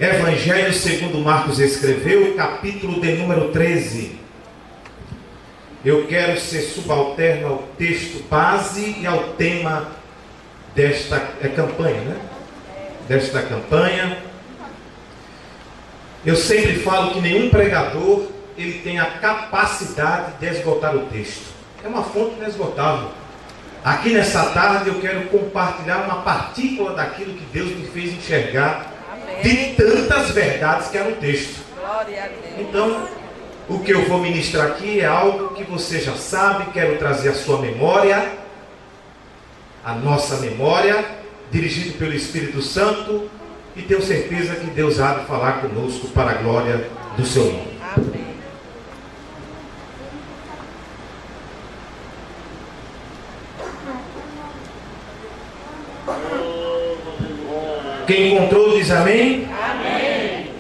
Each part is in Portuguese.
Evangelho segundo Marcos escreveu, capítulo de número 13. Eu quero ser subalterno ao texto base e ao tema desta campanha, né? Desta campanha. Eu sempre falo que nenhum pregador ele tem a capacidade de esgotar o texto. É uma fonte inesgotável. Aqui nessa tarde eu quero compartilhar uma partícula daquilo que Deus me fez enxergar. Amém. De tantas verdades que há no texto. Glória a Deus. Então, o que eu vou ministrar aqui é algo que você já sabe. Quero trazer a sua memória, a nossa memória, dirigido pelo Espírito Santo, e tenho certeza que Deus há de falar conosco para a glória do seu nome. Amém. Quem encontrou diz amém? Amém.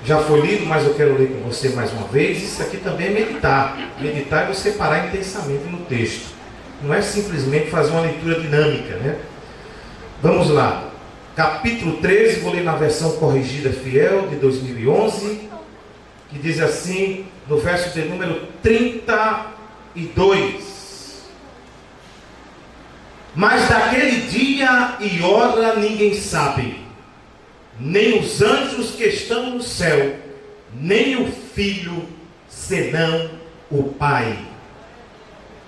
Já foi lido, mas eu quero ler com você mais uma vez. Isso aqui também é meditar. Meditar é você parar intensamente no texto. Não é simplesmente fazer uma leitura dinâmica, né? Vamos lá. Capítulo 13, vou ler na versão corrigida fiel de 2011, que diz assim, no verso de número 32. Mas daquele dia e hora ninguém sabe, nem os anjos que estão no céu, nem o Filho, senão o Pai.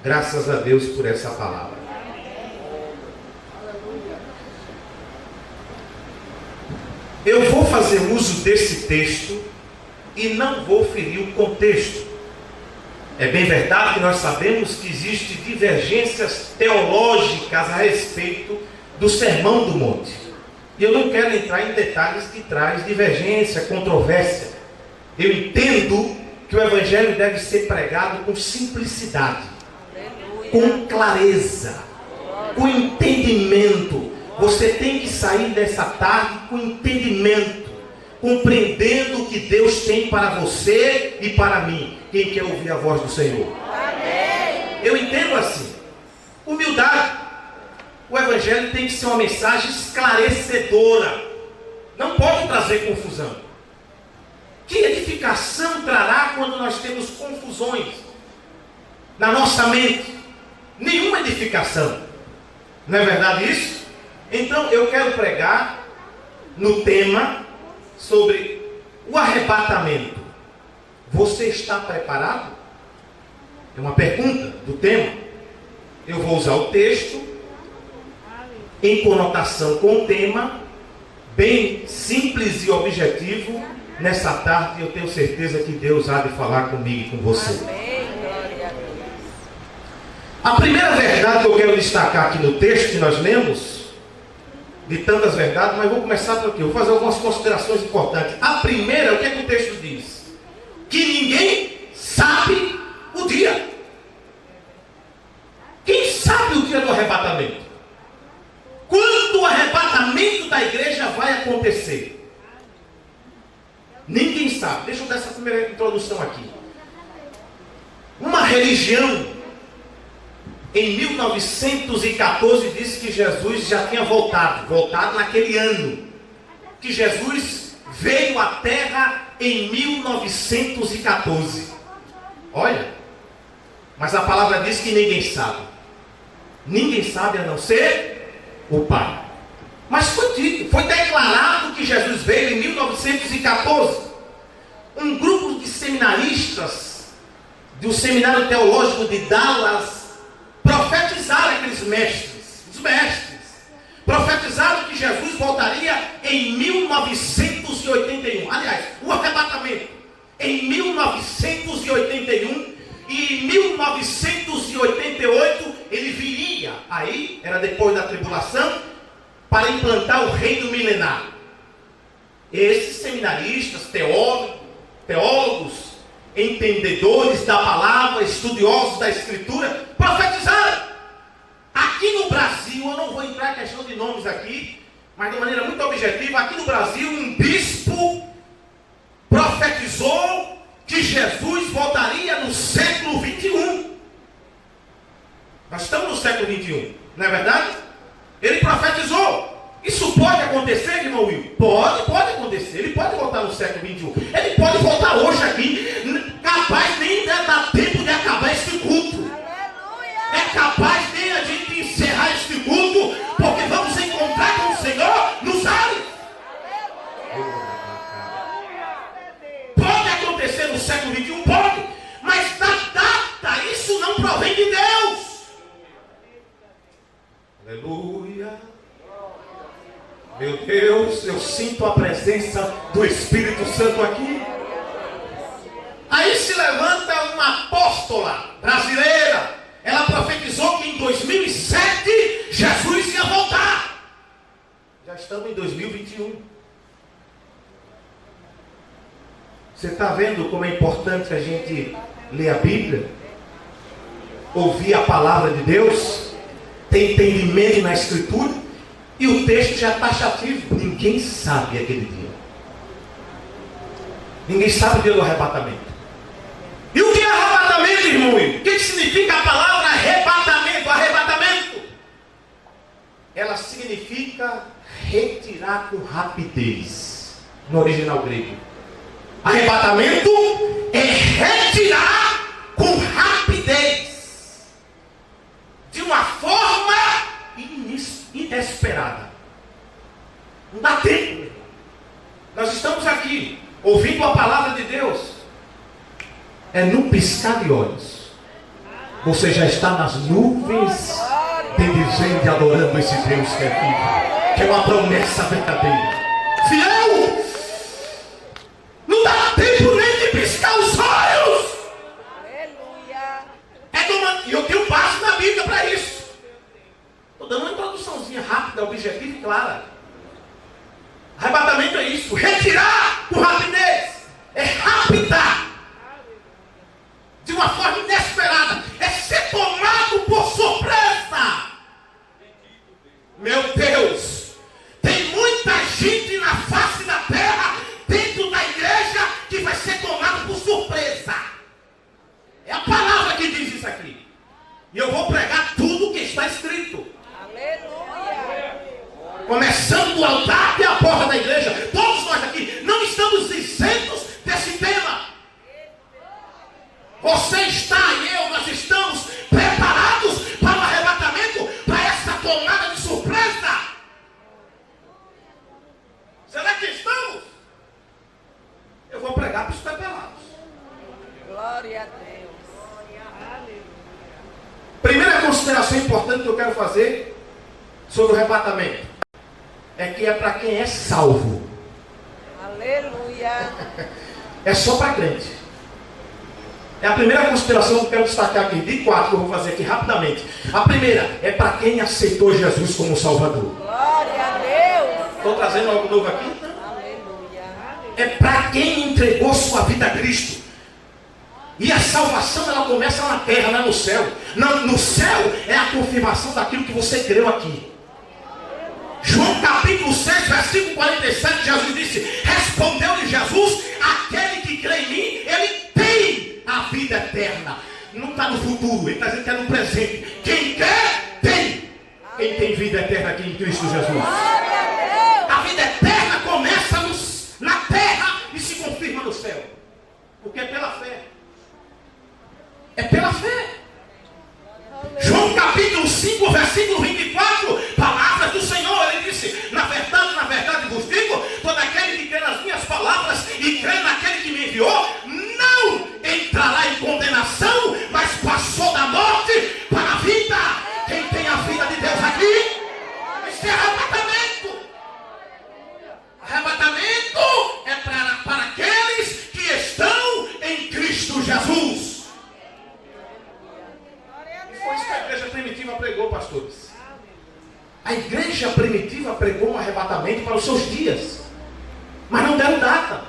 Graças a Deus por essa palavra. Eu vou fazer uso desse texto e não vou ferir o contexto. É bem verdade que nós sabemos que existem divergências teológicas a respeito do Sermão do Monte. E eu não quero entrar em detalhes que traz divergência, controvérsia. Eu entendo que o Evangelho deve ser pregado com simplicidade, com clareza, com entendimento. Você tem que sair dessa tarde com entendimento, compreendendo o que Deus tem para você e para mim. Quem quer ouvir a voz do Senhor? Amém. Eu entendo assim. Humildade. O Evangelho tem que ser uma mensagem esclarecedora. Não pode trazer confusão. Que edificação trará quando nós temos confusões na nossa mente? Nenhuma edificação. Não é verdade isso? Então eu quero pregar no tema sobre o arrebatamento. Você está preparado? É uma pergunta do tema. Eu vou usar o texto em conotação com o tema, bem simples e objetivo. Nessa tarde eu tenho certeza que Deus há de falar comigo e com você. Amém. Glória a Deus. A primeira verdade que eu quero destacar aqui no texto que nós lemos, de tantas verdades, mas vou começar por aqui. Eu vou fazer algumas considerações importantes. A primeira, o que é que o texto diz? Que ninguém sabe o dia. Quem sabe o dia do arrebatamento? Quando o arrebatamento da igreja vai acontecer? Ninguém sabe. Deixa eu dar essa primeira introdução aqui. Uma religião em 1914 disse que Jesus já tinha voltado naquele ano, que Jesus veio à Terra em 1914. Olha, mas a palavra diz que ninguém sabe. Ninguém sabe a não ser o Pai. Mas foi dito, foi declarado que Jesus veio em 1914. Um grupo de seminaristas do Seminário Teológico de Dallas profetizaram aqueles mestres, os mestres, profetizaram que Jesus voltaria em 1981. Aliás, o arrebatamento em 1981, e em 1988 ele viria, aí era depois da tribulação, para implantar o reino milenar. Esses seminaristas, teólogos, entendedores da palavra, estudiosos da Escritura, profetizaram. Aqui no Brasil, eu não vou entrar em questão de nomes aqui, mas de maneira muito objetiva, aqui no Brasil, um bispo profetizou que Jesus voltaria no século 21. Nós estamos no século 21, não é verdade? Ele profetizou. Isso pode acontecer, irmão Will? Pode acontecer. século XXI. Ele pode voltar hoje aqui, capaz nem dar tempo de acabar este culto. É capaz nem a gente encerrar este culto, porque vamos encontrar com o Senhor nos ares. Pode acontecer no século XXI? Pode. Mas da data, isso não provém de Deus. Aleluia. Meu Deus, eu sinto a presença do Espírito Santo aqui. Aí se levanta uma apóstola brasileira. Ela profetizou que em 2007 Jesus ia voltar. Já estamos em 2021. Você está vendo como é importante a gente ler a Bíblia? Ouvir a palavra de Deus? Ter entendimento na Escritura? E o texto já está taxativo. Ninguém sabe aquele dia. Ninguém sabe o dia do arrebatamento. E o que é arrebatamento, irmão? O que significa a palavra arrebatamento? Arrebatamento. Ela significa retirar com rapidez. No original grego. Arrebatamento é retirar com rapidez. De uma forma inesperada. Não dá tempo. Nós estamos aqui ouvindo a palavra de Deus. É num piscar de olhos. Você já está nas nuvens, bendizendo e adorando esse Deus que é vivo, que é uma promessa verdadeira. Fiel! Não dá tempo nem de piscar os olhos. E eu tenho um passo na Bíblia para isso. Estou dando uma introduçãozinha rápida, objetiva e clara. Arrebatamento é isso. Retirar com rapidez. É raptar. De uma forma inesperada. É ser tomado por surpresa. Meu Deus. Tem muita gente na face da terra, dentro da igreja, que vai ser tomado por surpresa. É a palavra que diz isso aqui. E eu vou pregar tudo que está escrito. Aleluia. Começando do altar até a porta da igreja. Todos nós aqui não estamos isentos desse tema. Você está e eu, nós estamos preparados para o arrebatamento, para essa tomada de surpresa. Será que estamos? Eu vou pregar para os preparados. Glória a Deus. Primeira consideração importante que eu quero fazer sobre o arrebatamento é que é para quem é salvo. Aleluia. É só para crente. É a primeira consideração que eu quero destacar aqui, de 4 que eu vou fazer aqui rapidamente. A primeira é para quem aceitou Jesus como Salvador. Glória a Deus. Estou trazendo algo novo aqui? Aleluia. É para quem entregou sua vida a Cristo. E a salvação ela começa na terra, não é no céu. No céu é a confirmação daquilo que você creu aqui. João capítulo 6, versículo 47, Jesus disse: respondeu-lhe Jesus, aquele que crê em mim, ele tem a vida eterna. Não está no futuro, ele está dizendo que é no presente. Quem quer, tem. Quem tem vida eterna aqui em Cristo Jesus. A vida eterna começa na terra e se confirma no céu. Porque é pela fé. É pela fé. João capítulo 5, versículo 24, palavras do Senhor, ele disse: na verdade vos digo, todo aquele que crê nas minhas palavras e crê naquele que me enviou, não entrará em condenação, mas passou da morte para a vida. Quem tem a vida de Deus aqui? Isso é arrebatamento. Arrebatamento é para aqueles que estão em Cristo Jesus. Foi isso que a igreja primitiva pregou, pastores. A igreja primitiva pregou um arrebatamento para os seus dias, mas não deram data.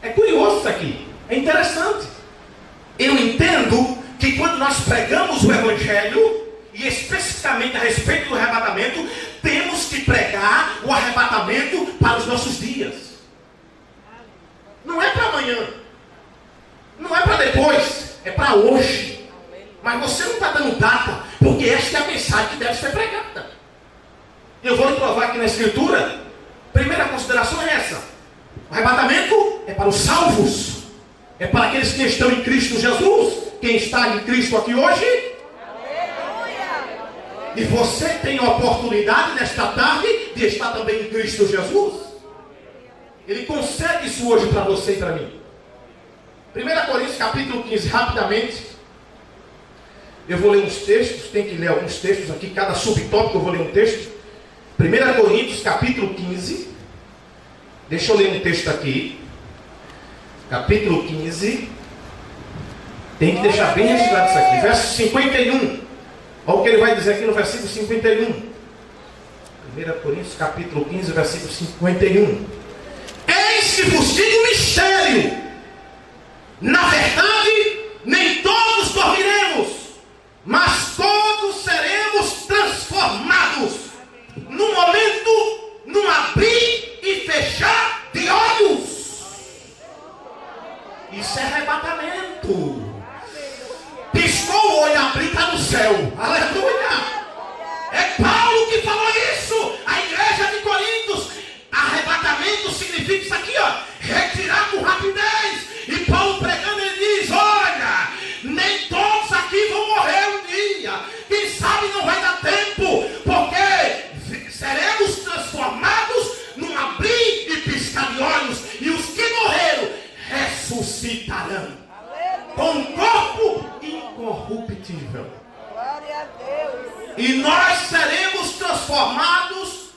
É curioso isso aqui, é interessante. Eu entendo que quando nós pregamos o Evangelho, e especificamente a respeito do arrebatamento, temos que pregar o arrebatamento para os nossos dias. Não é para amanhã, não é para depois, é para hoje. Mas você não está dando data, porque esta é a mensagem que deve ser pregada. Eu vou lhe provar aqui na Escritura. Primeira consideração é essa: o arrebatamento para os salvos, é para aqueles que estão em Cristo Jesus. Quem está em Cristo aqui hoje? Aleluia. E você tem a oportunidade nesta tarde de estar também em Cristo Jesus. Ele concede isso hoje para você e para mim. 1 Coríntios capítulo 15, rapidamente. Eu vou ler uns textos, tem que ler alguns textos aqui, cada subtópico eu vou ler um texto. 1 Coríntios capítulo 15. Deixa eu ler um texto aqui. Capítulo 15. Tem que deixar bem registrado isso aqui. Verso 51. Olha o que ele vai dizer aqui no versículo 51. 1 Coríntios capítulo 15, versículo 51. Eis que vos digo um mistério. Na verdade, nem todos dormiremos, mas todos seremos transformados. Num momento, num abrir e fechar de olhos. Isso é arrebatamento. Piscou o olho, abrir, está no céu. Aleluia. É Paulo que falou isso. A igreja de Coríntios. Arrebatamento significa isso aqui, ó. Retirar com rapidez. E Paulo pregando, ele diz: olha, nem todos aqui vão morrer um dia. Quem sabe não vai dar tempo. Porque seremos transformados num abrir e piscar de olhos. E os que morreram ressuscitarão. Com um corpo incorruptível. Glória a Deus. E nós seremos transformados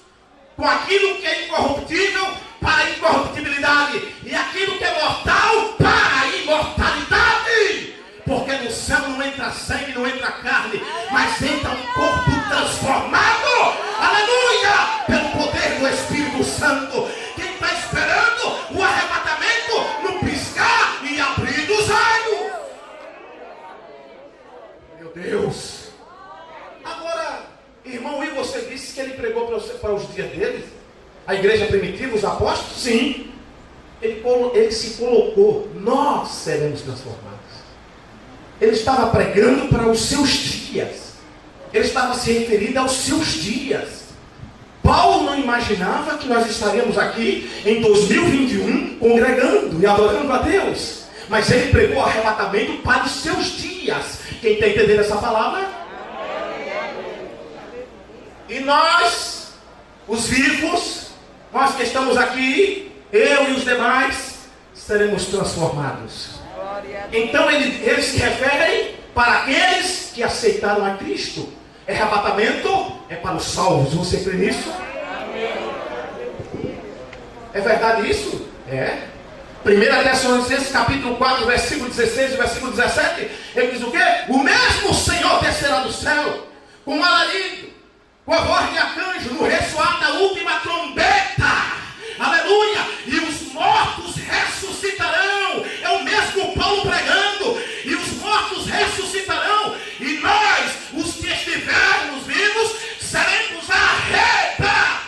com aquilo que é incorruptível para a incorruptibilidade. E aquilo que é mortal para a imortalidade. Porque no céu não entra sangue, não entra carne, mas entra um corpo transformado. Aleluia! Pelo poder do Espírito Santo. Quem está esperando o arrebatamento no piscar e abrir dos olhos? Meu Deus! Agora, irmão, e você disse que ele pregou para os dias deles? A igreja primitiva, os apóstolos? Sim. Ele se colocou. Nós seremos transformados. Ele estava pregando para os seus dias. Ele estava se referindo aos seus dias. Paulo não imaginava que nós estaríamos aqui em 2021 congregando e adorando a Deus. Mas ele pregou o arrebatamento para os seus dias. Quem está entendendo essa palavra? E nós, os vivos, nós que estamos aqui, eu e os demais, seremos transformados. Então eles se referem para aqueles que aceitaram a Cristo. Arrebatamento é para os salvos. Você crê nisso? É verdade isso? É. 1 Tessalonicenses capítulo 4, versículo 16 e versículo 17. Ele diz o quê? O mesmo Senhor descerá do céu com um alarido, com a voz de arcanjo, no ressoar da última trombeta. Aleluia! E os mortos ressuscitarão. É o mesmo Paulo pregando. E os mortos ressuscitarão. E nós, os que estivermos vivos, seremos arrebatados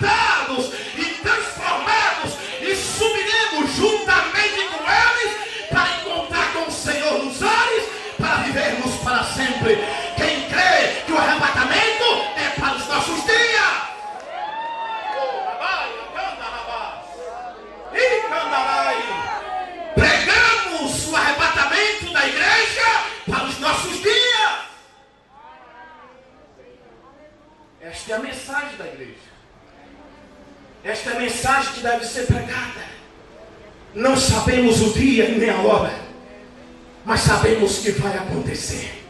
e transformados. E subiremos juntamente com eles para encontrar com o Senhor nos ares, para vivermos para sempre. Quem crê que o arrebatamento é para os nossos dias? Pregamos o arrebatamento da igreja para os nossos dias. Esta é a mensagem da igreja. Esta é a mensagem que deve ser pregada. Não sabemos o dia nem a hora, mas sabemos que vai acontecer.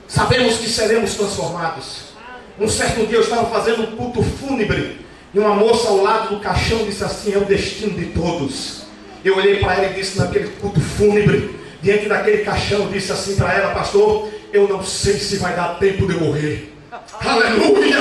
Sabemos que seremos transformados. Um certo dia eu estava fazendo um culto fúnebre e uma moça ao lado do caixão disse assim: é o destino de todos. Eu olhei para ela e disse, naquele culto fúnebre, diante daquele caixão, eu disse assim para ela: pastor, eu não sei se vai dar tempo de eu morrer. Aleluia!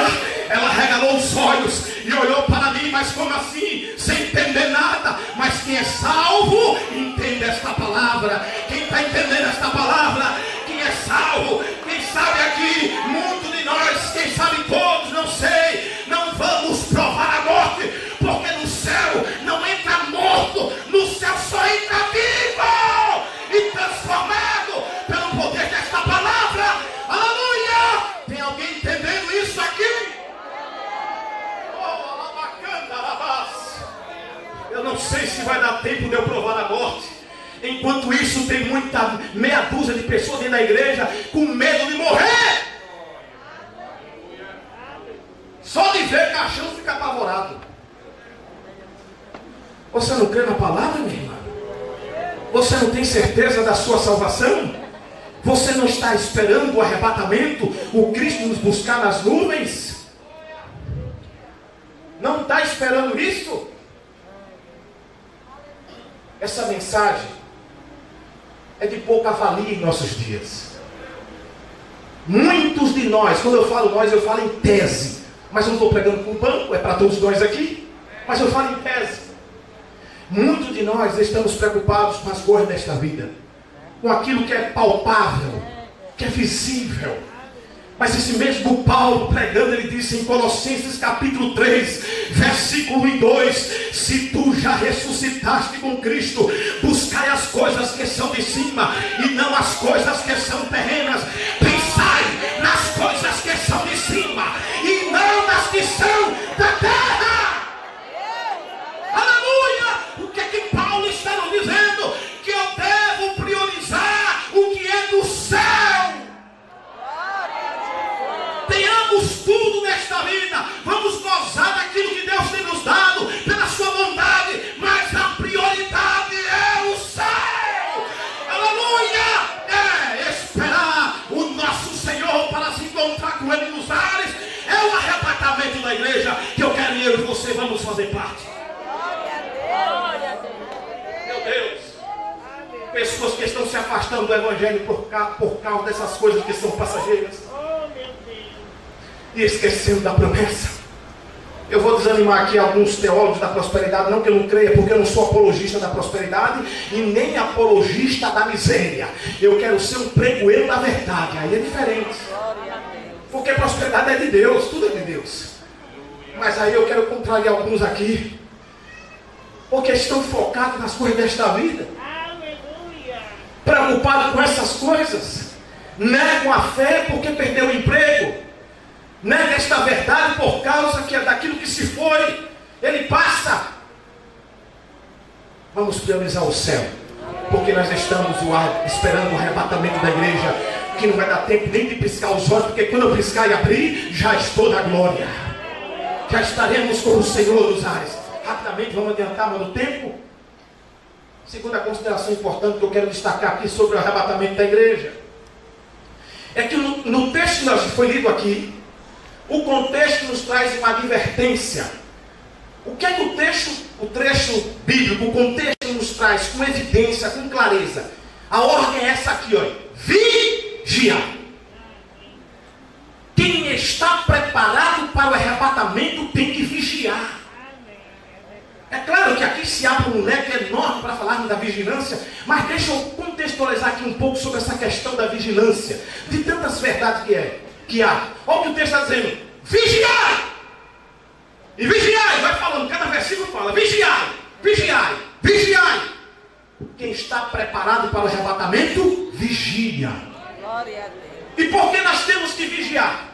Ela regalou os olhos e olhou para mim, mas como assim? Sem entender nada. Mas quem é salvo, entende esta palavra. Quem está entendendo esta palavra? Quem é salvo? Quem sabe aqui, muito de nós, quem sabe todos, não sei, não vamos provar a morte, porque no céu não entra morto, no céu só entra vivo e transformado pelo poder desta palavra. Aleluia! Tem alguém entendendo isso aqui? Eu não não sei se vai dar tempo de eu provar a morte. Enquanto isso, tem muita meia dúzia de pessoas dentro da igreja com medo de morrer. Só de ver caixão fica apavorado. Você não crê na palavra, minha irmã? Você não tem certeza da sua salvação? Você não está esperando o arrebatamento, o Cristo nos buscar nas nuvens? Não está esperando isso? Essa mensagem é de pouca valia em nossos dias. Muitos de nós, quando eu falo nós, eu falo em tese. Mas eu não estou pregando com o banco, é para todos nós aqui. Mas eu falo em tese. Muitos de nós estamos preocupados com as coisas desta vida, com aquilo que é palpável, que é visível. Mas esse mesmo Paulo pregando, ele disse em Colossenses capítulo 3, versículo 1 e 2: se tu já ressuscitaste com Cristo, buscai as coisas que são de cima e não as coisas que são terrenas. Pensai nas coisas que são de cima e não nas que são da terra. Aleluia! O que é que Paulo está nos dizendo? Que eu devo priorizar o que é do céu. Tenhamos tudo nesta vida, vamos gozar daquilo que Deus tem nos dado, pela sua bondade, mas a prioridade é o céu. Aleluia! É esperar o nosso Senhor para se encontrar com Ele nos ares. É o arrebatamento da igreja que eu quero e eu e você vamos fazer parte. Meu Deus, pessoas que estão se afastando do Evangelho por causa dessas coisas que são passageiras e esquecendo da promessa. Eu vou desanimar aqui alguns teólogos da prosperidade, não que eu não creia, porque eu não sou apologista da prosperidade e nem apologista da miséria. Eu quero ser um pregoeiro da verdade, aí é diferente. Porque prosperidade é de Deus, tudo é de Deus. Mas aí eu quero contrariar alguns aqui, porque estão focados nas coisas desta vida, preocupados com essas coisas, negam a fé porque perdeu o emprego, nega esta verdade por causa que é daquilo que se foi, ele passa. Vamos priorizar o céu, porque nós estamos esperando o arrebatamento da igreja, que não vai dar tempo nem de piscar os olhos, porque quando eu piscar e abrir, já estou na glória, já estaremos com o Senhor dos ares. Rapidamente, vamos adiantar no tempo. Segunda consideração importante que eu quero destacar aqui sobre o arrebatamento da igreja é que no texto que foi lido aqui, o contexto nos traz uma advertência. O que é que o trecho bíblico, o contexto nos traz com evidência, com clareza? A ordem é essa aqui, olha: vigiar. Quem está preparado para o arrebatamento tem que vigiar. É claro que aqui se abre um leque enorme para falarmos da vigilância, mas deixa eu contextualizar aqui um pouco sobre essa questão da vigilância, de tantas verdades que há. Olha o que o texto está dizendo: vigiai! E vigiai, vai falando, cada versículo fala: vigiai, vigiai, vigiai. Quem está preparado para o arrebatamento, vigia. Glória a Deus. E por que nós temos que vigiar?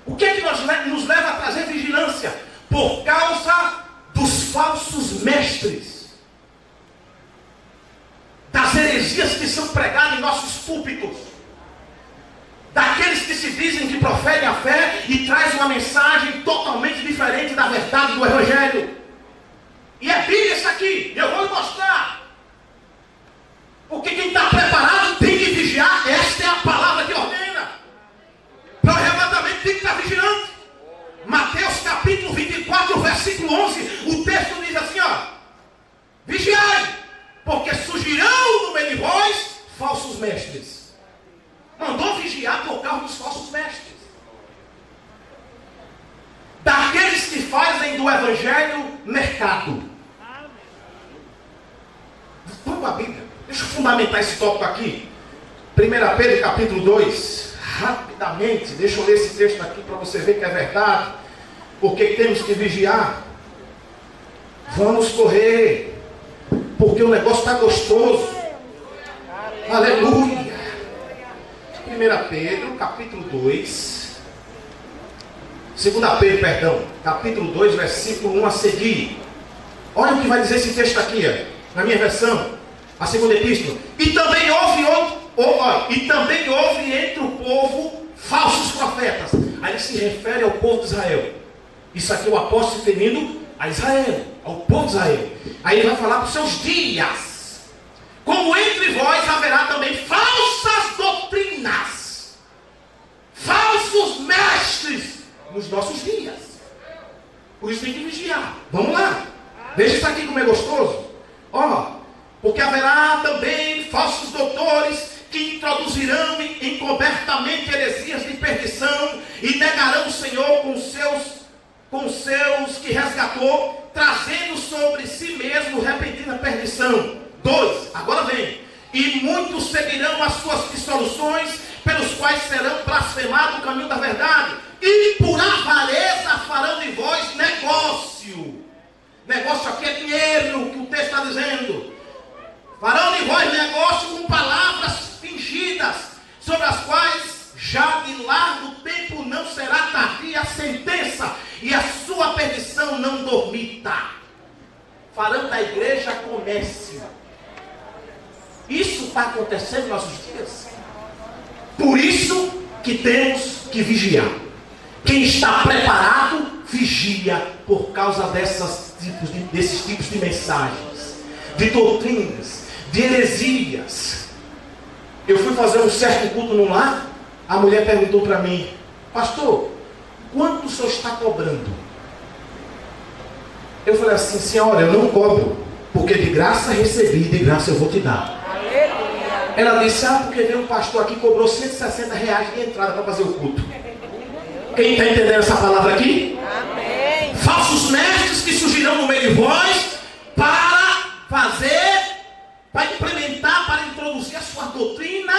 O que é que nos leva a trazer vigilância? Por causa dos falsos mestres, das heresias que são pregadas em nossos púlpitos, daqueles que se dizem que proferem a fé e trazem uma mensagem totalmente diferente da verdade do Evangelho. E é Bíblia isso aqui, eu vou mostrar. Porque quem está preparado tem que vigiar. Esta é a palavra que ordena. Para o arrebatamento tem que estar vigilante. Mateus capítulo 24, versículo 11, o texto diz assim, ó: vigiai, porque surgirão no meio de vós falsos mestres. Mandou vigiar por causa dos falsos mestres, daqueles que fazem do Evangelho mercado. Vamos para a Bíblia. Deixa eu fundamentar esse tópico aqui. 1 Pedro capítulo 2, rapidamente, deixa eu ler esse texto aqui para você ver que é verdade. Porque temos que vigiar. Vamos correr, porque o negócio está gostoso. Aleluia. 1 Pedro capítulo 2, 2 Pedro, perdão, capítulo 2, versículo 1 a seguir. Olha o que vai dizer esse texto aqui, na minha versão, a segunda epístola. E também houve entre o povo falsos profetas. Aí ele se refere ao povo de Israel. Isso aqui o apóstolo se referindo a Israel, ao povo de Israel. Aí ele vai falar para os seus dias. Como entre vós haverá também falsas doutrinas, falsos mestres nos nossos dias. Por isso tem que vigiar. Vamos lá. Veja isso aqui como é gostoso. Porque haverá também falsos doutores que introduzirão encobertamente heresias de perdição e negarão o Senhor com seus que resgatou, trazendo sobre si mesmo repentina perdição. 2. Agora vem. E muitos seguirão as suas dissoluções, pelos quais serão blasfemado o caminho da verdade, e por avareza farão de vós negócio. Negócio aqui é dinheiro, que o texto está dizendo. Farão de vós negócio com palavras fingidas, sobre as quais já de largo tempo não será tardia a sentença, e a sua perdição não dormita. Farão da igreja comércio. Isso está acontecendo nos nossos dias. Por isso que temos que vigiar. Quem está preparado, vigia por causa desses tipos de mensagens, de doutrinas, de heresias. Eu fui fazer um certo culto no lar, a mulher perguntou para mim: pastor, quanto o senhor está cobrando? Eu falei assim: senhora, eu não cobro, porque de graça recebi, de graça eu vou te dar. Ela disse: porque veio um pastor aqui, cobrou R$160 de entrada para fazer o culto. Quem está entendendo essa palavra aqui? Amém. Falsos mestres que surgirão no meio de vós para implementar, para introduzir a sua doutrina,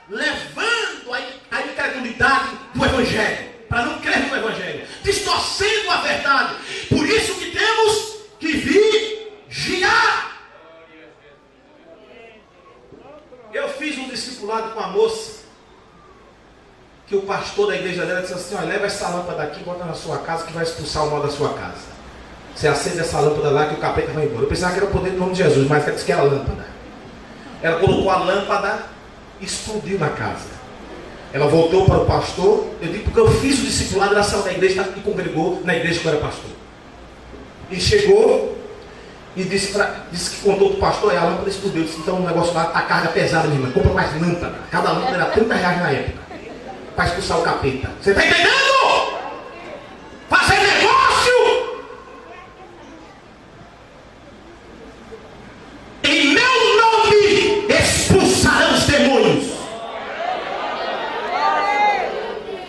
levando a incredulidade do Evangelho, para não crer no Evangelho, distorcendo a verdade. Por isso que temos que vigiar. Eu fiz um discipulado com a moça, que o pastor da igreja dela disse assim: olha, leva essa lâmpada aqui, bota na sua casa, que vai expulsar o mal da sua casa. Você acende essa lâmpada lá, que o capeta vai embora. Eu pensava que era o poder do nome de Jesus, mas ela disse que era a lâmpada. Ela colocou a lâmpada, explodiu na casa. Ela voltou para o pastor. Eu digo porque eu fiz o discipulado, ela saiu da igreja e congregou na igreja que eu era pastor. E chegou e disse que contou para o pastor, e a lâmpada explodiu. Disse: então o negócio lá está carga pesada, minha irmã, compra mais lâmpada. Cada lâmpada era R$30 na época, para expulsar o capeta. Você está entendendo? Fazer negócio. Em meu nome expulsarão os demônios.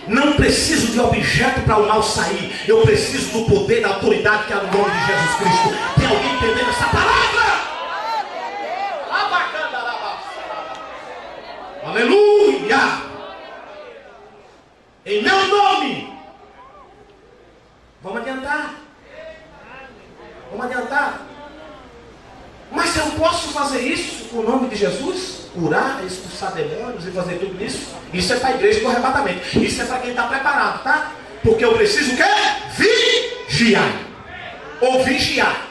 Não preciso de objeto para o mal sair. Eu preciso do poder, da autoridade que há no nome de Jesus Cristo. Tem alguém entendendo essa palavra? Aleluia! Em meu nome. Vamos adiantar. Mas eu posso fazer isso com o nome de Jesus? Curar, expulsar demônios e fazer tudo isso? Isso é para a igreja do arrebatamento. Isso é para quem está preparado, tá? Porque eu preciso o quê? Vigiar. Ou vigiar.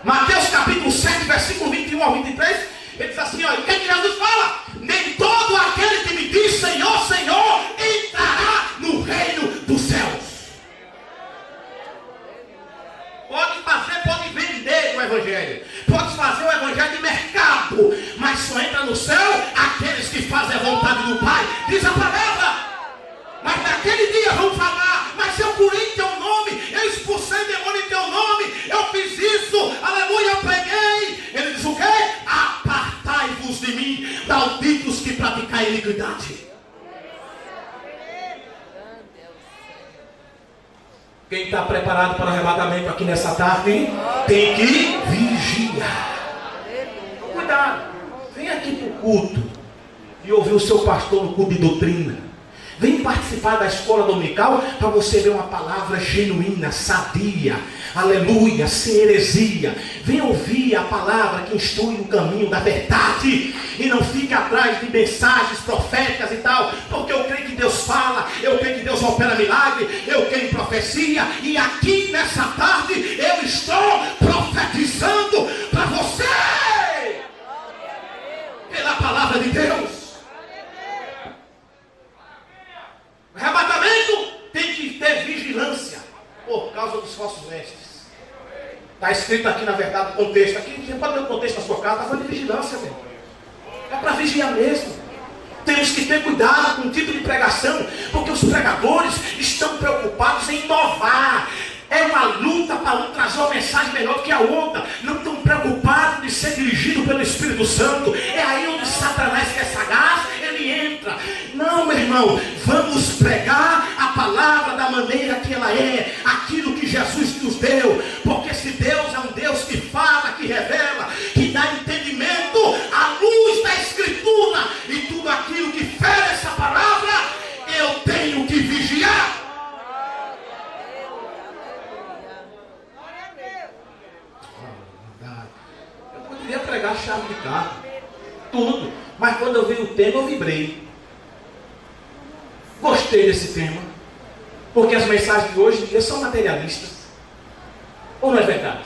Mateus capítulo 7, versículo 21 ao 23. Ele diz assim: olha, o que é que Jesus fala? Nem todo aquele que me diz Senhor, Senhor, entrará no reino dos céus. Pode vender o evangelho, pode fazer o evangelho de mercado, mas só entra no céu aqueles que fazem a vontade do Pai, diz a palavra. Mas naquele dia vão falar: mas eu curei em teu nome, eu expulsei demônio em teu nome, eu fiz isso, aleluia, eu preguei. Ele diz o quê? Apartai-vos de mim, malditos que praticai iniquidade. Quem está preparado para o arrebatamento aqui nessa tarde tem que vigiar. Cuidado. Vem aqui para o culto e ouvir o seu pastor no culto de doutrina. Vem participar da escola dominical para você ver uma palavra genuína, sadia, aleluia, sem heresia. Vem ouvir a palavra que instrui o caminho da verdade e não fique atrás de mensagens proféticas e tal, porque eu creio que Deus fala, eu creio que Deus opera milagre, eu creio em profecia, e aqui nessa tarde eu estou profetizando para você pela palavra de Deus. O arrebatamento tem que ter vigilância por causa dos falsos mestres. Está escrito aqui, na verdade, o contexto. Aqui, você pode ler o contexto da sua casa, está falando de vigilância mesmo. É para vigiar mesmo. Temos que ter cuidado com o tipo de pregação, porque os pregadores estão preocupados em inovar. É uma luta para um trazer uma mensagem melhor do que a outra. Não estão preocupados de ser dirigido pelo Espírito Santo. É aí onde Satanás, que é sagaz, ele entra. Não, meu irmão, vamos pregar a palavra da maneira que ela é, aquilo que Jesus nos deu. Porque se Deus é um Deus que fala, que revela, que dá entendimento à luz da Escritura, e tudo aquilo que fere essa palavra, eu tenho que vigiar. Eu poderia pregar chave de carro, tudo, mas quando eu vi o tema eu vibrei. Gostei desse tema, porque as mensagens de hoje em dia são materialistas. Ou não é verdade?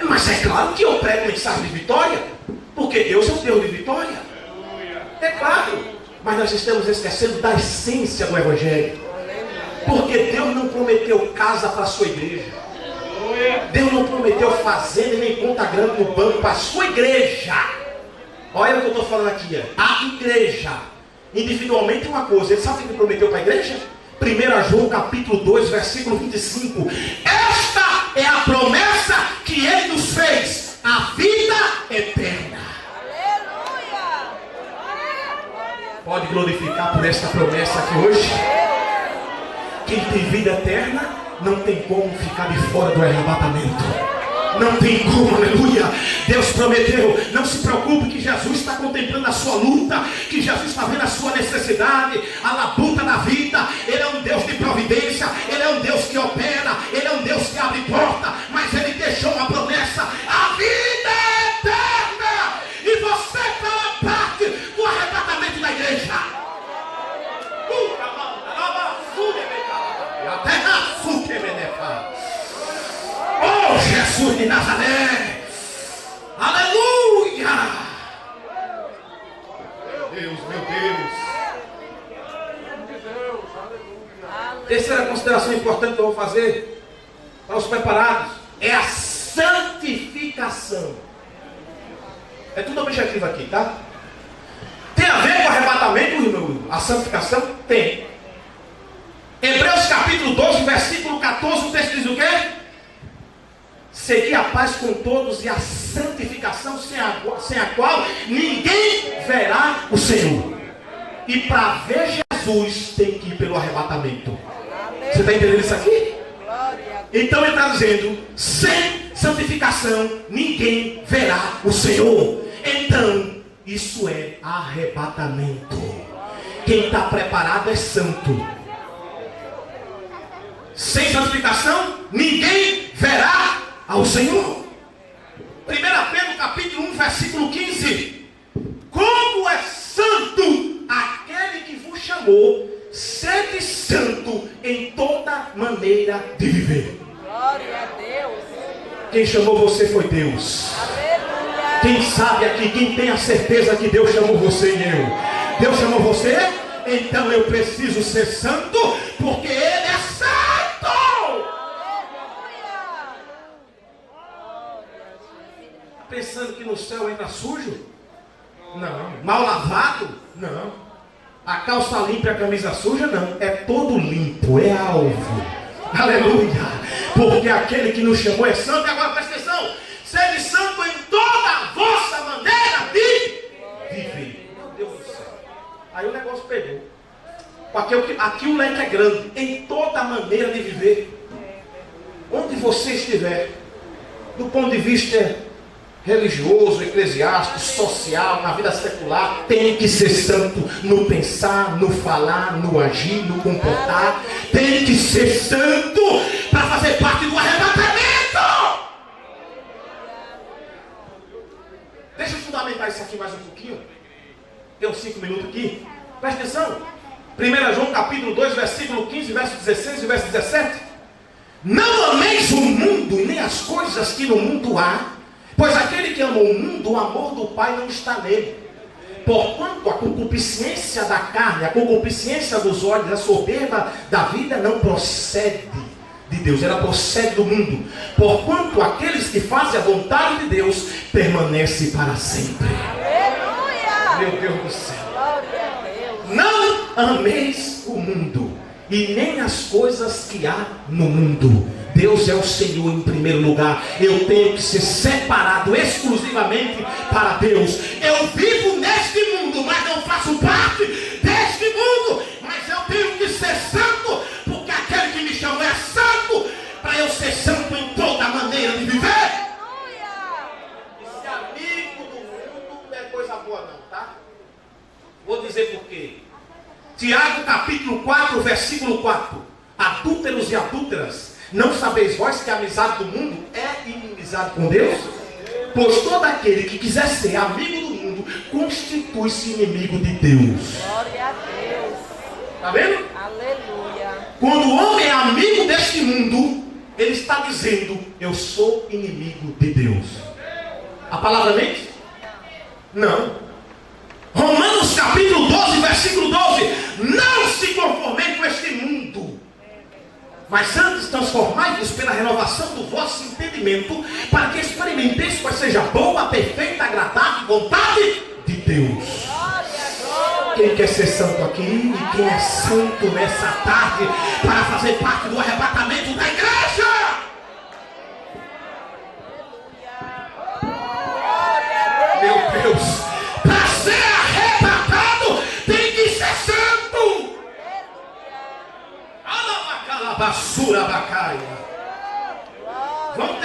Mas é claro que eu prego mensagem de vitória, porque Deus é um Deus de vitória. É claro, mas nós estamos esquecendo da essência do Evangelho, porque Deus não prometeu casa para a sua igreja. Deus não prometeu fazenda nem conta grande no banco para a sua igreja. Olha o que eu estou falando aqui. A igreja, individualmente, é uma coisa. Ele sabe o que ele prometeu para a igreja? 1 João capítulo 2, versículo 25. Esta é a promessa que ele nos fez, a vida eterna. Aleluia! Pode glorificar por esta promessa aqui hoje? Quem tem vida eterna não tem como ficar de fora do arrebatamento. Não tem como, aleluia. Deus prometeu. Não se preocupe, que Jesus está contemplando a sua luta, que Jesus está vendo a sua necessidade, a labuta da vida. Ele é um Deus de providência, Ele é um Deus que opera, Ele é um Deus que abre porta, mas Ele deixou uma promessa, a vida é eterna, e você fará parte do arrebatamento da igreja. Oh, Jesus de Nazaré, aleluia. Meu Deus. Terceira consideração importante que eu vou fazer para os preparados é a santificação. É tudo objetivo aqui, tá? Tem a ver com o arrebatamento, irmão? A santificação? Tem. Hebreus capítulo 12, versículo 14, o texto diz o quê? Seguir a paz com todos e a santificação, sem a qual ninguém verá o Senhor. E para ver Jesus tem que ir pelo arrebatamento. Você está entendendo isso aqui? Então ele está dizendo, sem santificação ninguém verá o Senhor. Então isso é arrebatamento. Quem está preparado é santo. Sem santificação ninguém verá ao Senhor. 1 Pedro capítulo 1, versículo 15. Como é santo aquele que vos chamou, sede santo em toda maneira de viver. Glória a Deus. Quem chamou você foi Deus. Aleluia. Quem sabe aqui, quem tem a certeza que Deus chamou você e eu. Deus chamou você? Então eu preciso ser santo, porque Ele é santo. Pensando que no céu entra sujo? Não. Mal lavado? Não. A calça limpa e a camisa suja? Não. É todo limpo, é alvo. Aleluia. Porque aquele que nos chamou é santo. E agora presta atenção. Sede santo em toda a vossa maneira de viver. Meu Deus do céu. Aí o negócio pegou. Porque aqui o leque é grande. Em toda a maneira de viver. Onde você estiver, do ponto de vista religioso, eclesiástico, social, na vida secular, tem que ser santo no pensar, no falar, no agir, no comportar. Tem que ser santo para fazer parte do arrebatamento. Deixa eu fundamentar isso aqui mais um pouquinho. Tem uns 5 minutos aqui. Presta atenção. 1 João capítulo 2, versículo 15, verso 16 e verso 17. Não ameis o mundo, nem as coisas que no mundo há, pois aquele que ama o mundo, o amor do Pai não está nele. Porquanto a concupiscência da carne, a concupiscência dos olhos, a soberba da vida não procede de Deus, ela procede do mundo. Porquanto aqueles que fazem a vontade de Deus permanecem para sempre. Aleluia! Meu Deus do céu. Glória a Deus. Não ameis o mundo e nem as coisas que há no mundo. Deus é o Senhor em primeiro lugar. Eu tenho que ser separado exclusivamente para Deus. Eu vivo neste mundo, mas não faço parte deste mundo. Mas eu tenho que ser santo, porque aquele que me chamou é santo, para eu ser santo em toda maneira de viver. Aleluia! Esse amigo do mundo não é coisa boa não, tá? Vou dizer por quê. Tiago capítulo 4, versículo 4. Adúlteros e adúlteras, não sabeis vós que a amizade do mundo é inimizade com Deus? Pois todo aquele que quiser ser amigo do mundo constitui-se inimigo de Deus. Glória a Deus. Está vendo? Aleluia. Quando o homem é amigo deste mundo, ele está dizendo: eu sou inimigo de Deus. A palavra mente? Não. Romanos capítulo 12, versículo 12. Não se conformem com este mundo, mas antes transformai-vos pela renovação do vosso entendimento, para que experimenteis qual seja a boa, perfeita, agradável vontade de Deus. Quem quer ser santo aqui? E quem é santo nessa tarde para fazer parte do arrebatamento da igreja? Meu Deus, para ser arrebatado tem que ser santo. Alabacalabasura bacaia. Vamos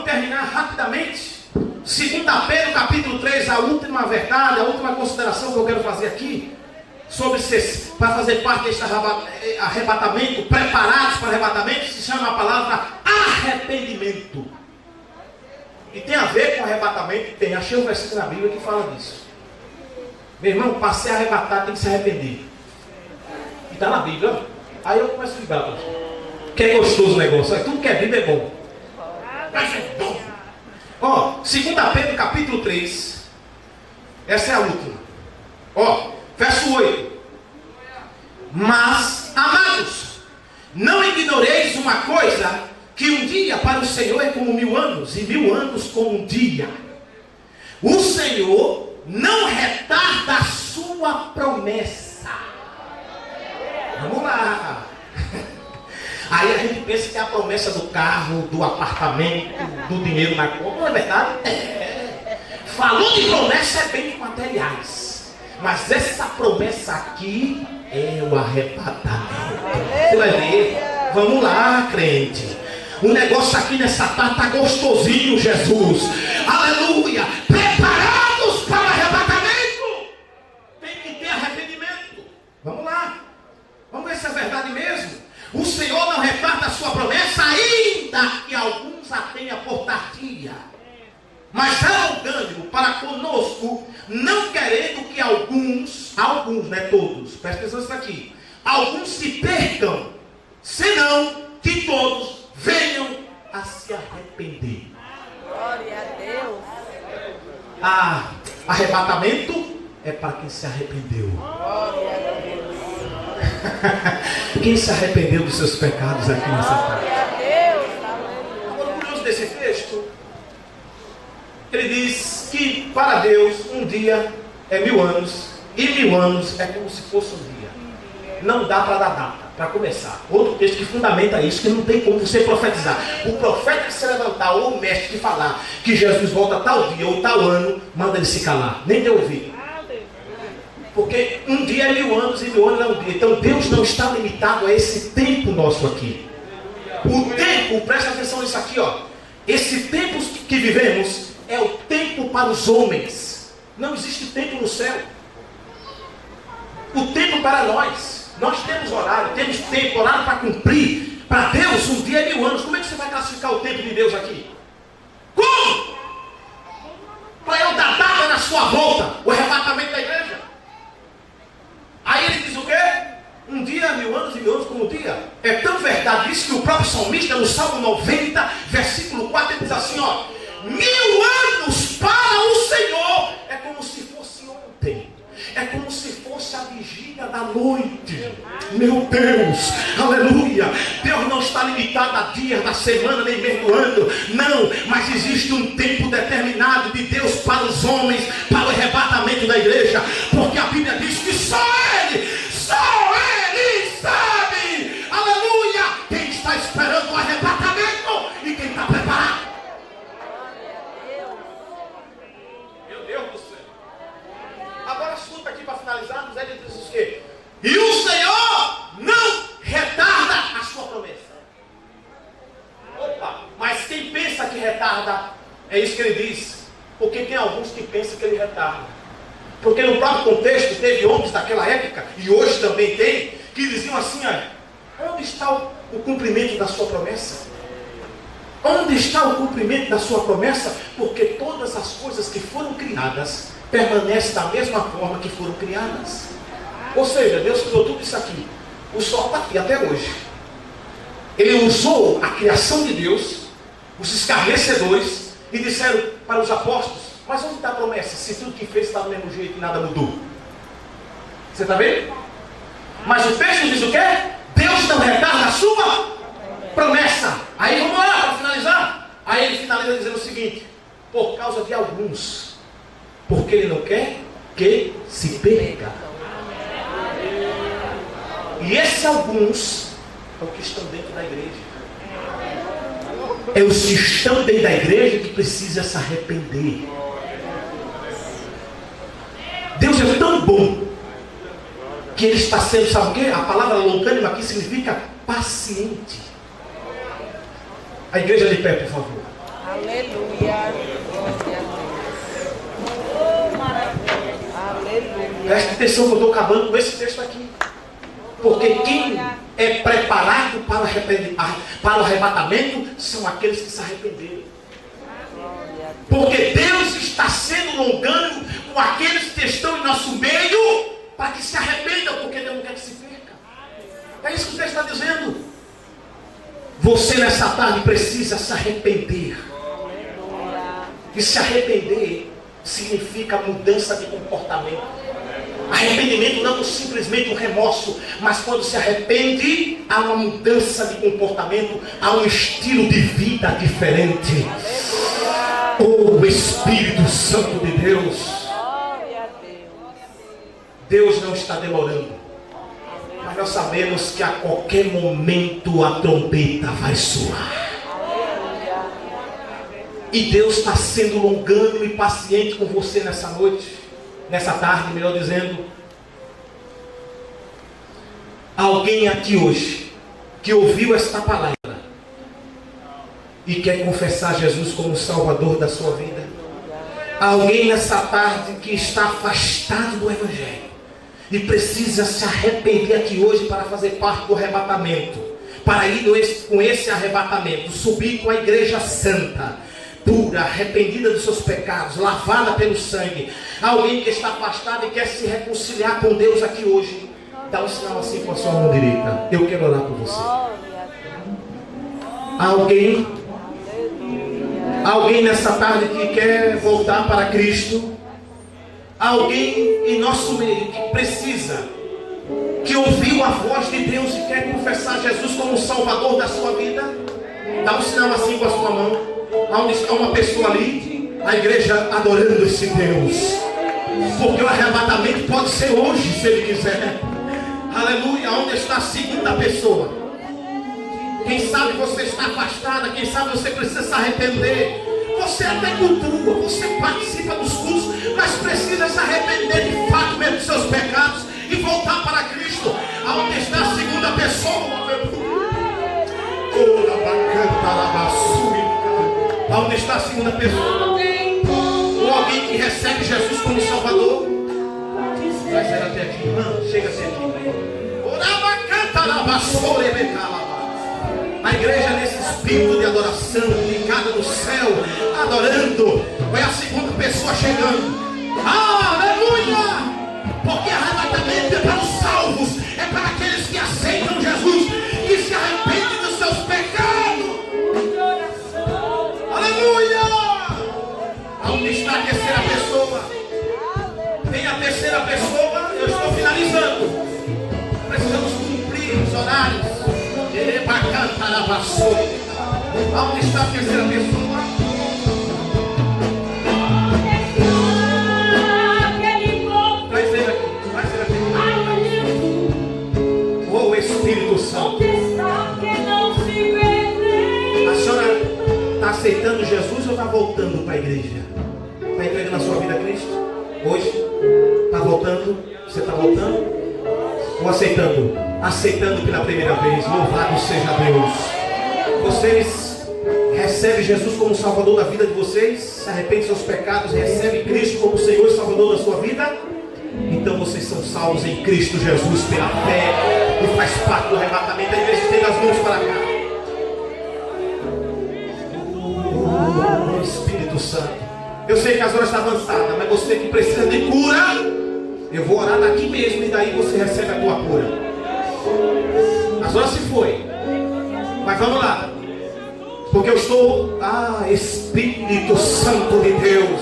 terminar rapidamente. 2 Pedro capítulo 3, a última verdade, a última consideração que eu quero fazer aqui, sobre para fazer parte deste arrebatamento, preparados para o arrebatamento, se chama a palavra arrependimento. E tem a ver com arrebatamento, tem. Achei um versículo na Bíblia que fala disso. Meu irmão, para ser arrebatado tem que se arrepender. E está na Bíblia, ó. Aí eu começo a ligar, que é gostoso o negócio, tudo que é Bíblia é bom. Mas é bom. Ó, 2 Pedro capítulo 3, essa é a última. Ó, verso 8. Mas, amados, não ignoreis uma coisa, que um dia para o Senhor é como 1000 anos, e 1000 anos como um dia. O Senhor não retarda a sua promessa. Vamos lá. Aí a gente pensa que é a promessa do carro, do apartamento, do dinheiro na conta. Não é verdade? É. Falou de promessa é bem de materiais. Mas essa promessa aqui é o arrebatamento. Você vai ver. Vamos lá, crente. O negócio aqui nessa tarde está gostosinho, Jesus. Aleluia. Preparados para o arrebatamento. Tem que ter arrependimento. Vamos lá. Vamos ver se é verdade mesmo. O Senhor não retarda a sua promessa, ainda que alguns a tenham por tardia. Mas é longânimo para conosco, não querendo que alguns, não é todos, presta atenção nisso aqui, alguns se percam, senão que todos venham a se arrepender. Glória a Deus. Arrebatamento é para quem se arrependeu. Glória a Deus. Quem se arrependeu dos seus pecados aqui nessa tarde? Glória a Deus. Aleluia. Agora, o curioso desse texto, ele diz que para Deus um dia é 1000 anos, e 1000 anos é como se fosse um dia. Não dá para dar data, para começar. Outro texto que fundamenta isso, que não tem como você profetizar. O profeta que se levantar, ou o mestre que falar que Jesus volta tal dia ou tal ano, manda ele se calar, nem dê ouvido. Porque um dia é 1000 anos e 1000 anos é um dia. Então Deus não está limitado a esse tempo nosso aqui. O tempo, presta atenção nisso aqui, ó. Esse tempo que vivemos é o tempo para os homens. Não existe tempo no céu. O tempo para nós. Nós temos horário, temos tempo, horário para cumprir. Para Deus, um dia é 1000 anos. Como é que você vai classificar o tempo de Deus aqui? Como? Para eu dar data na sua volta, o arrebatamento da igreja. Aí ele diz o quê? Um dia, 1000 anos e 1000 anos como um dia. É tão verdade isso que o próprio salmista, no Salmo 90, versículo 4, ele diz assim, ó: 1000 anos para o Senhor é como se fosse ontem. É como se fosse a vigília da noite. Meu Deus, aleluia. Deus não está limitado a dias da semana, nem mesmo do ano. Não, mas existe um tempo determinado de Deus para os homens, para o arrebatamento da igreja. Porque a Bíblia diz que só Ele sabe, aleluia, quem está esperando o arrebatamento e quem está preparado. Meu Deus do céu. Agora escuta aqui para finalizarmos. Ele diz o quê? E o Senhor não retarda a sua promessa. Opa, mas quem pensa que retarda, é isso que ele diz. Porque tem alguns que pensam que ele retarda. Porque no próprio contexto teve homens daquela época, e hoje também tem, que diziam assim, olha, onde está o cumprimento da sua promessa? Onde está o cumprimento da sua promessa? Porque todas as coisas que foram criadas permanecem da mesma forma que foram criadas. Ou seja, Deus criou tudo isso aqui. O sol está aqui até hoje. Ele usou a criação de Deus, os escarnecedores, e disseram para os apóstolos: mas onde está a promessa? Se tudo que fez está do mesmo jeito e nada mudou. Você está vendo? Mas o texto diz o quê? Deus não retarda a sua promessa. Aí vamos lá para finalizar. Aí ele finaliza dizendo o seguinte: por causa de alguns, porque ele não quer que se perca. E esses alguns é o que estão dentro da igreja. É os que estão dentro da igreja que precisam se arrepender. Deus é tão bom que Ele está sendo, sabe o quê? A palavra longânima aqui significa paciente. A igreja de pé, por favor. Aleluia. Aleluia. Preste atenção que eu estou acabando com esse texto aqui. Porque quem é preparado para o arrebatamento são aqueles que se arrependeram. Porque Deus está sendo longânimo com aqueles que estão em nosso meio para que se arrependam, porque Deus não quer que se perca. É isso que o texto está dizendo. Você nessa tarde precisa se arrepender. E se arrepender significa mudança de comportamento. Arrependimento não é simplesmente um remorso, mas quando se arrepende, há uma mudança de comportamento, há um estilo de vida diferente. Oh, Espírito Santo de Deus. Deus não está demorando, mas nós sabemos que a qualquer momento a trombeta vai soar. E Deus está sendo longânimo e paciente com você nessa noite. Nessa tarde, melhor dizendo. Alguém aqui hoje que ouviu esta palavra e quer confessar Jesus como Salvador da sua vida. Alguém nessa tarde que está afastado do Evangelho e precisa se arrepender aqui hoje para fazer parte do arrebatamento, para ir com esse arrebatamento, subir com a igreja santa, pura, arrependida dos seus pecados, lavada pelo sangue. Alguém que está afastado e quer se reconciliar com Deus aqui hoje, dá um sinal assim com a sua mão direita. Eu quero orar por você. Alguém nessa tarde que quer voltar para Cristo. Alguém em nosso meio que precisa, que ouviu a voz de Deus e quer confessar Jesus como Salvador da sua vida. Dá um sinal assim com a sua mão. Há uma pessoa ali, a igreja adorando esse Deus. Porque o arrebatamento pode ser hoje, se Ele quiser. Aleluia. Onde está a segunda pessoa? Quem sabe você está afastada, quem sabe você precisa se arrepender. Você até cultua, você participa dos cultos, mas precisa se arrepender de fato mesmo dos seus pecados e voltar para Cristo. Aonde está a segunda pessoa? Aonde está a segunda pessoa? Ou alguém que recebe Jesus como Salvador? Traz ela até aqui, irmã. Chega até aqui. A igreja nesse espírito de adoração, ligada no céu, adorando. Vai a segunda pessoa chegando. Aleluia! Porque arrebatamento é para os salvos, é para aqueles que aceitam Jesus, que se arrependem dos seus pecados. Aleluia! Aonde está a terceira pessoa? Tem a terceira pessoa, eu estou finalizando. Precisamos cumprir os horários. Aonde está a terceira pessoa? Traz ele aqui, traz ele aqui. Oh, Espírito Santo. A senhora está aceitando Jesus ou está voltando para a igreja? Está entregando a sua vida a Cristo? Hoje? Está voltando? Você está voltando? Ou aceitando? Aceitando pela primeira vez. Louvado seja Deus. Vocês recebem Jesus como Salvador da vida de vocês? Se arrependem dos seus pecados? Recebem Cristo como Senhor e Salvador da sua vida? Então vocês são salvos em Cristo Jesus pela fé e faz parte do arrebatamento. A igreja tem as mãos para cá. Espírito Santo, eu sei que as horas estão avançadas, mas você que precisa de cura, eu vou orar daqui mesmo e daí você recebe a tua cura. As horas se foi, mas vamos lá, porque eu estou, Espírito Santo de Deus,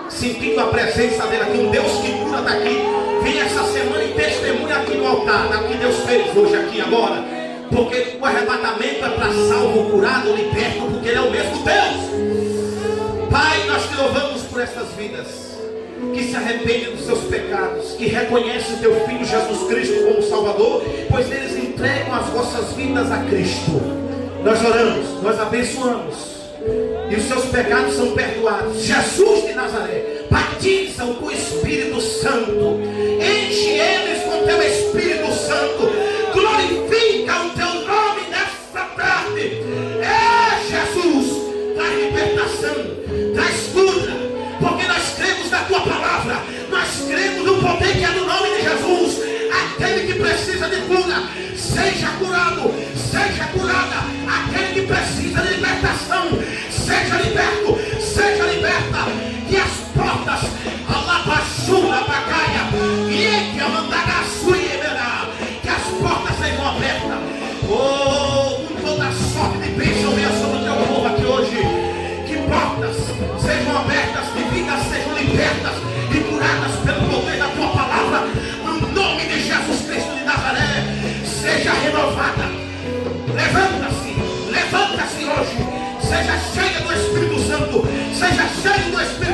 sentindo a presença dele aqui. Um Deus que cura está aqui. Vem essa semana e testemunha aqui no altar, da que Deus fez hoje aqui agora, porque o arrebatamento é para salvo, curado, liberto, porque ele é o mesmo Deus. Pai, nós te louvamos por essas vidas que se arrependem dos seus pecados, que reconhecem o teu Filho Jesus Cristo como Salvador, pois eles entregam as vossas vidas a Cristo. Nós oramos, nós abençoamos, e os seus pecados são perdoados. Jesus de Nazaré, batiza-o com o Espírito Santo, enche eles com teu Espírito Santo, glorifica o teu nome nesta tarde. Jesus, traz libertação, traz cura, porque nós cremos na tua palavra, nós cremos no poder que é no nome de Jesus. Aquele que precisa de cura, seja curado, seja curada. Aquele que precisa de libertação, seja liberto, seja liberta. Que as portas, que as portas sejam abertas. Oh, com toda sorte de bênção venha sobre o teu povo aqui hoje. Que portas sejam abertas, que vidas sejam libertas e curadas pelo poder da tua palavra. No nome de Jesus Cristo de Nazaré, seja renovada. Levanta-se hoje. Seja cheia do Espírito Santo. Seja cheia do Espírito